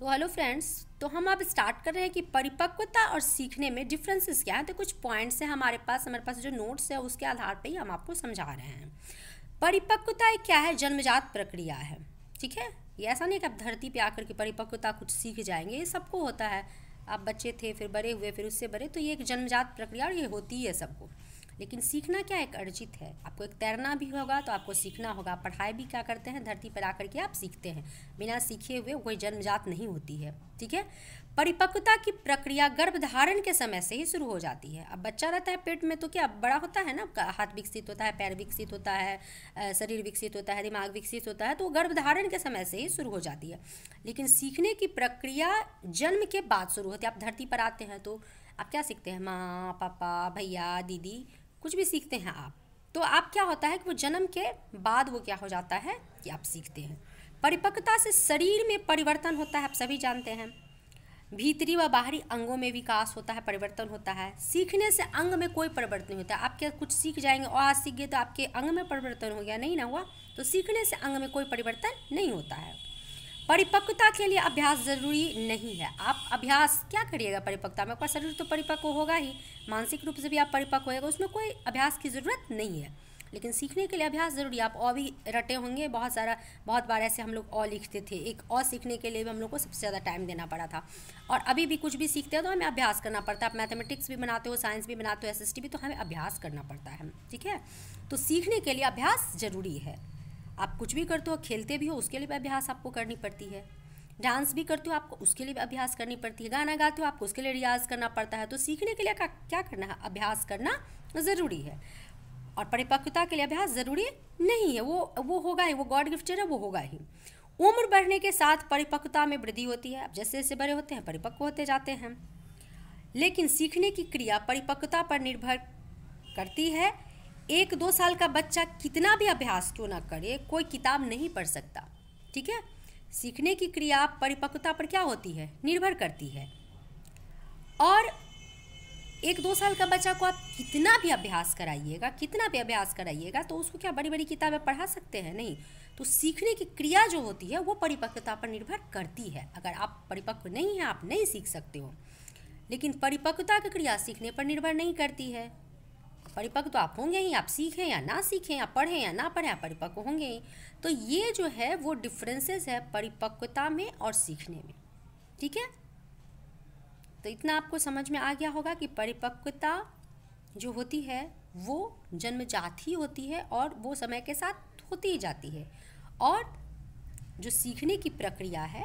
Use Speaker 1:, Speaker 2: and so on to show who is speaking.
Speaker 1: तो hello friends, तो हम अब स्टार्ट कर रहे हैं कि परिपक्वता और सीखने में डिफरेंसेस क्या है। तो कुछ पॉइंट्स हैं हमारे पास जो नोट्स है उसके आधार पे ही हम आपको समझा रहे हैं। परिपक्वता एक क्या है? जन्मजात प्रक्रिया है। ठीक है, ये ऐसा नहीं कि आप धरती पे आकर के परिपक्वता कुछ सीख जाएंगे, ये सबको होता है। आप बच्चे थे, फिर बड़े हुए, फिर उससे बड़े, तो ये एक जन्मजात प्रक्रिया और ये होती है सबको। लेकिन सीखना क्या एक अर्जित है। आपको एक तैरना भी होगा तो आपको सीखना होगा। पढ़ाई भी क्या करते हैं? धरती पर आकर के आप सीखते हैं। बिना सीखे हुए कोई जन्मजात नहीं होती है। ठीक है, परिपक्वता की प्रक्रिया गर्भधारण के समय से ही शुरू हो जाती है। अब बच्चा रहता है पेट में तो क्या बड़ा होता है ना, हाथ विकसित होता है, पैर विकसित होता है, शरीर विकसित होता है, दिमाग विकसित होता है, तो गर्भधारण के समय से ही शुरू हो जाती है। लेकिन सीखने की प्रक्रिया जन्म के बाद शुरू होती है। आप धरती पर आते हैं तो आप क्या सीखते हैं? माँ, पापा, भैया, दीदी, कुछ भी सीखते हैं आप। तो आप क्या होता है कि वो जन्म के बाद वो क्या हो जाता है कि आप सीखते हैं। परिपक्वता से शरीर में परिवर्तन होता है, आप सभी जानते हैं। भीतरी व बाहरी अंगों में विकास होता है, परिवर्तन होता है। सीखने से अंग में कोई परिवर्तन नहीं होता। आप क्या कुछ सीख जाएंगे और आज सीख गए तो आपके अंग में परिवर्तन हो गया? नहीं ना हुआ। तो सीखने से अंग में कोई परिवर्तन नहीं होता है। परिपक्वता के लिए अभ्यास जरूरी नहीं है। आप अभ्यास क्या करिएगा परिपक्वता में? आपका शरीर तो परिपक्व होगा ही, मानसिक रूप से भी आप परिपक्व होएगा, उसमें कोई अभ्यास की ज़रूरत नहीं है। लेकिन सीखने के लिए अभ्यास जरूरी है। आप अ भी रटे होंगे बहुत बार ऐसे हम लोग अ लिखते थे। एक अ सीखने के लिए भी हम लोग को सबसे ज़्यादा टाइम देना पड़ा था। और अभी भी कुछ भी सीखते हैं तो हमें अभ्यास करना पड़ता है। आप मैथमेटिक्स भी बनाते हो, साइंस भी बनाते हो, SST भी, तो हमें अभ्यास करना पड़ता है। ठीक है, तो सीखने के लिए अभ्यास ज़रूरी है। आप कुछ भी करते हो, खेलते भी हो, उसके लिए भी अभ्यास आपको करनी पड़ती है। डांस भी करते हो, आपको उसके लिए भी अभ्यास करनी पड़ती है। गाना गाते हो, आपको उसके लिए रियाज़ करना पड़ता है। तो सीखने के लिए क्या करना है? अभ्यास करना ज़रूरी है। और परिपक्वता के लिए अभ्यास ज़रूरी नहीं है। वो होगा ही, वो गॉड गिफ्टेड है, वो होगा ही। उम्र बढ़ने के साथ परिपक्वता में वृद्धि होती है। अब जैसे जैसे बड़े होते हैं परिपक्व होते जाते हैं। लेकिन सीखने की क्रिया परिपक्वता पर निर्भर करती है। 1-2 साल का बच्चा कितना भी अभ्यास क्यों ना करे, कोई किताब नहीं पढ़ सकता। ठीक है, सीखने की क्रिया परिपक्वता पर क्या होती है? निर्भर करती है। और 1-2 साल का बच्चा को आप कितना भी अभ्यास कराइएगा तो उसको क्या बड़ी बड़ी किताबें पढ़ा सकते हैं? नहीं। तो सीखने की क्रिया जो होती है वो परिपक्वता पर निर्भर करती है। अगर आप परिपक्व नहीं हैं, आप नहीं सीख सकते हो। लेकिन परिपक्वता की क्रिया सीखने पर निर्भर नहीं करती है। परिपक्व तो आप होंगे ही, आप सीखें या ना सीखें, आप पढ़ें या ना पढ़ें, आप परिपक्व होंगे ही। तो ये जो है वो डिफरेंसेस है परिपक्वता में और सीखने में। ठीक है, तो इतना आपको समझ में आ गया होगा कि परिपक्वता जो होती है वो जन्मजात ही होती है और वो समय के साथ होती ही जाती है। और जो सीखने की प्रक्रिया है